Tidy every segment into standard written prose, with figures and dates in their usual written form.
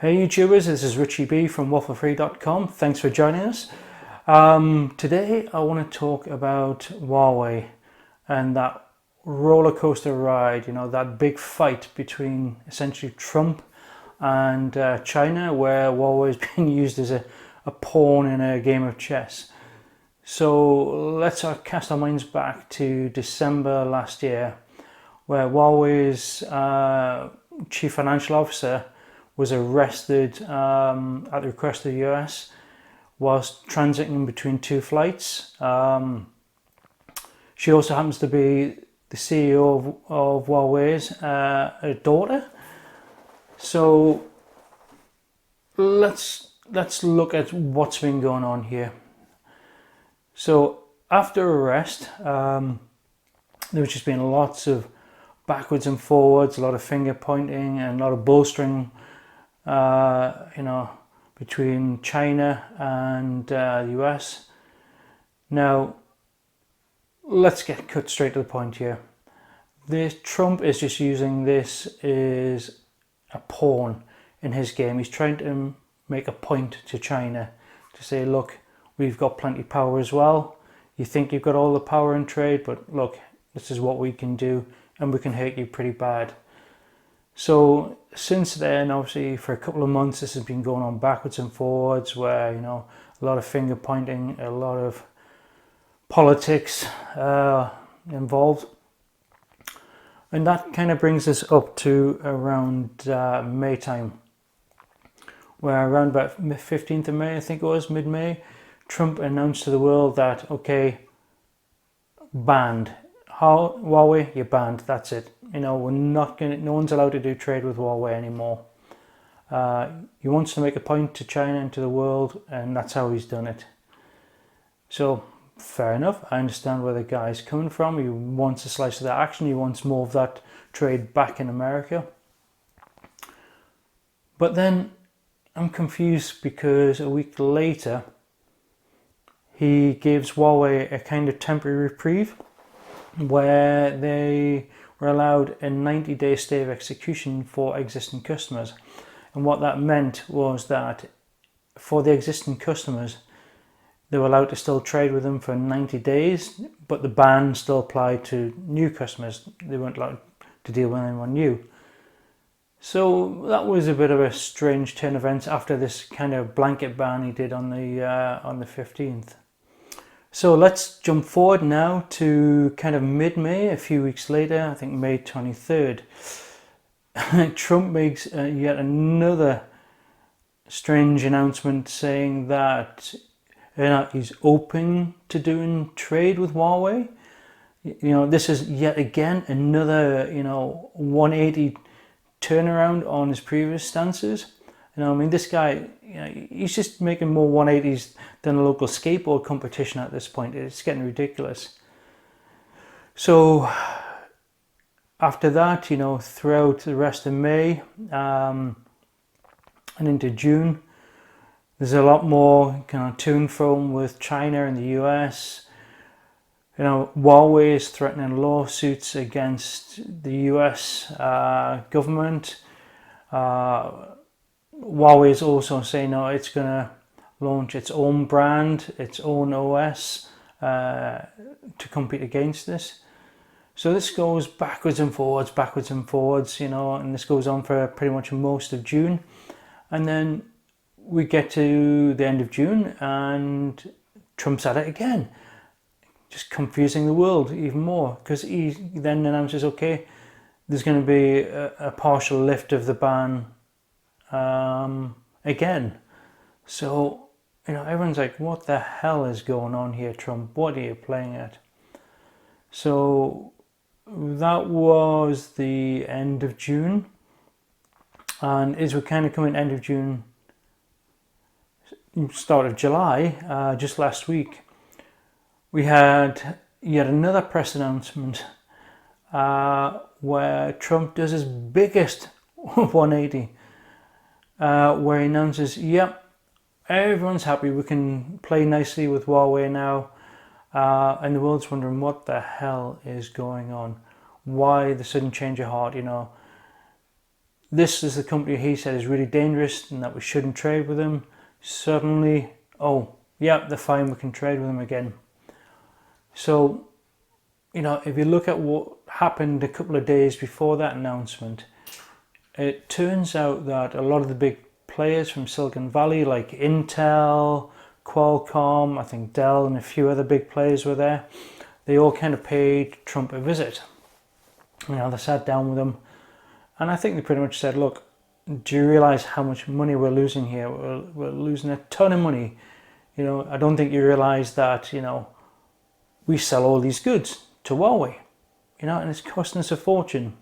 Hey YouTubers, this is Richie B from wafflefree.com. Thanks for joining us. Today I want to talk about Huawei and that roller coaster ride, that big fight between essentially Trump and China, where Huawei is being used as a pawn in a game of chess. So let's cast our minds back to December last year, where Huawei's chief financial officer was arrested at the request of the US whilst transiting between two flights. She also happens to be the CEO of Huawei's daughter. So let's look at what's been going on here. So after arrest, there's just been lots of backwards and forwards, a lot of finger pointing and a lot of bolstering between China and the US. Now, let's get cut straight to the point here. Trump is just using this as a pawn in his game. He's trying to make a point to China to say, look, we've got plenty of power as well. You think you've got all the power in trade, but look, this is what we can do, and we can hurt you pretty bad. So since then, obviously, for a couple of months, this has been going on backwards and forwards, where a lot of finger pointing, a lot of politics involved, and that kind of brings us up to around May time, where around about 15th of May, I think it was mid-May, Trump announced to the world that banned. Huawei, you're banned. That's it. We're not going. No one's allowed to do trade with Huawei anymore. He wants to make a point to China and to the world, and that's how he's done it. So fair enough. I understand where the guy's coming from. He wants a slice of that action. He wants more of that trade back in America. But then I'm confused because a week later he gives Huawei a kind of temporary reprieve, where they were allowed a 90-day stay of execution for existing customers. And what that meant was that for the existing customers, they were allowed to still trade with them for 90 days, but the ban still applied to new customers. They weren't allowed to deal with anyone new. So that was a bit of a strange turn of events after this kind of blanket ban he did on the 15th. So let's jump forward now to kind of mid-May, a few weeks later, I think May 23rd. Trump makes yet another strange announcement saying that he's open to doing trade with Huawei. This is yet again another 180 turnaround on his previous stances. This guy, he's just making more 180s than a local skateboard competition at this point. It's getting ridiculous. So after that, throughout the rest of May and into June, there's a lot more kind of to and fro with China and the US. Huawei is threatening lawsuits against the US government. Huawei is also saying it's going to launch its own brand, its own OS to compete against this. So this goes backwards and forwards, and this goes on for pretty much most of June. And then we get to the end of June and Trump's at it again, just confusing the world even more, because he then announces, there's going to be a partial lift of the ban again. So everyone's like, what the hell is going on here, Trump? What are you playing at? So that was the end of June, and as we're kind of coming end of June, start of July, just last week, we had yet another press announcement where Trump does his biggest 180, where he announces, everyone's happy, we can play nicely with Huawei now, and the world's wondering what the hell is going on. Why the sudden change of heart? this is the company he said is really dangerous and that we shouldn't trade with them. Suddenly, oh, yeah, they're fine, we can trade with them again. So, you know, if you look at what happened a couple of days before that announcement, it turns out that a lot of the big players from Silicon Valley, like Intel, Qualcomm, I think Dell and a few other big players were there. They all kind of paid Trump a visit. You know, they sat down with him, and I think they pretty much said, look, do you realize how much money we're losing here? We're losing a ton of money. You know, I don't think you realize that, you know, we sell all these goods to Huawei, you know, and it's costing us a fortune.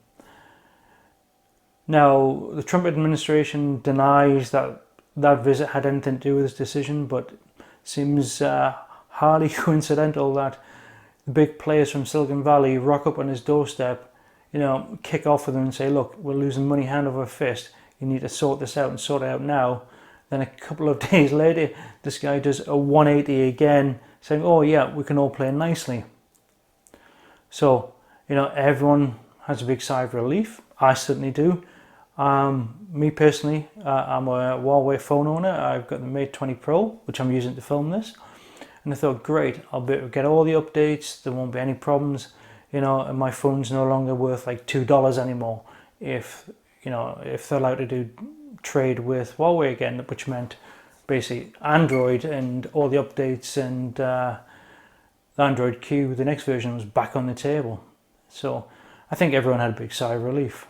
Now, the Trump administration denies that that visit had anything to do with his decision, but it seems hardly coincidental that the big players from Silicon Valley rock up on his doorstep, you know, kick off with him and say, look, we're losing money hand over fist. You need to sort this out and sort it out now. Then a couple of days later, this guy does a 180 again, saying, oh yeah, we can all play nicely. So, you know, everyone has a big sigh of relief. I certainly do. Me personally, I'm a Huawei phone owner. I've got the Mate 20 Pro, which I'm using to film this. And I thought, great, I'll be able to get all the updates. There won't be any problems. You know, and my phone's no longer worth like $2 anymore. If, you know, if they're allowed to do trade with Huawei again, which meant basically Android and all the updates, and the Android Q, the next version, was back on the table. So I think everyone had a big sigh of relief.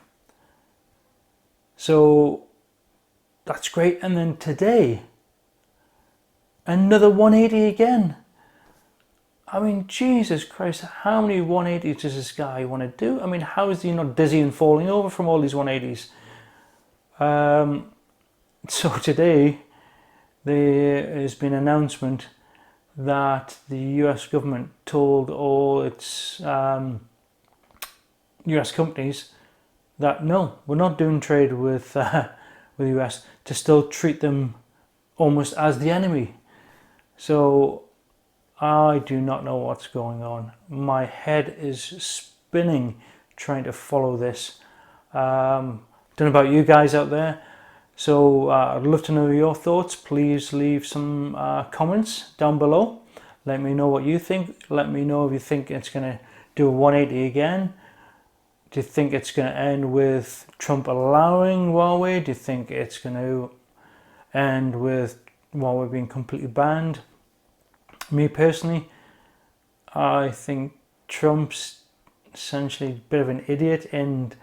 So that's great. And then today, another 180 again. I mean, Jesus Christ, how many 180s does this guy want to do? I mean, how is he not dizzy and falling over from all these 180s? So today, there has been an announcement that the US government told all its US companies that no, we're not doing trade with the US, to still treat them almost as the enemy. So I do not know what's going on. My head is spinning trying to follow this. Don't know about you guys out there. So I'd love to know your thoughts. Please leave some comments down below. Let me know what you think. Let me know if you think it's going to do a 180 again. Do you think it's going to end with Trump allowing Huawei? Do you think it's going to end with Huawei being completely banned? Me personally, I think Trump's essentially a bit of an idiot, and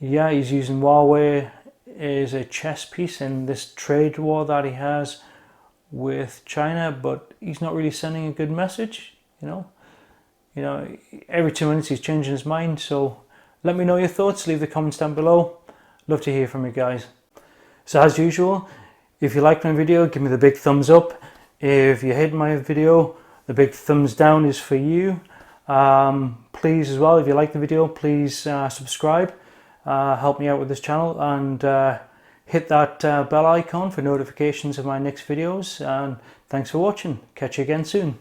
yeah, he's using Huawei as a chess piece in this trade war that he has with China, but he's not really sending a good message. You know, every 2 minutes he's changing his mind. So let me know your thoughts. Leave the comments down below. Love to hear from you guys. So as usual, if you liked my video, give me the big thumbs up. If you hate my video, the big thumbs down is for you. Please as well, if you like the video, please subscribe. Help me out with this channel, and hit that bell icon for notifications of my next videos. And thanks for watching. Catch you again soon.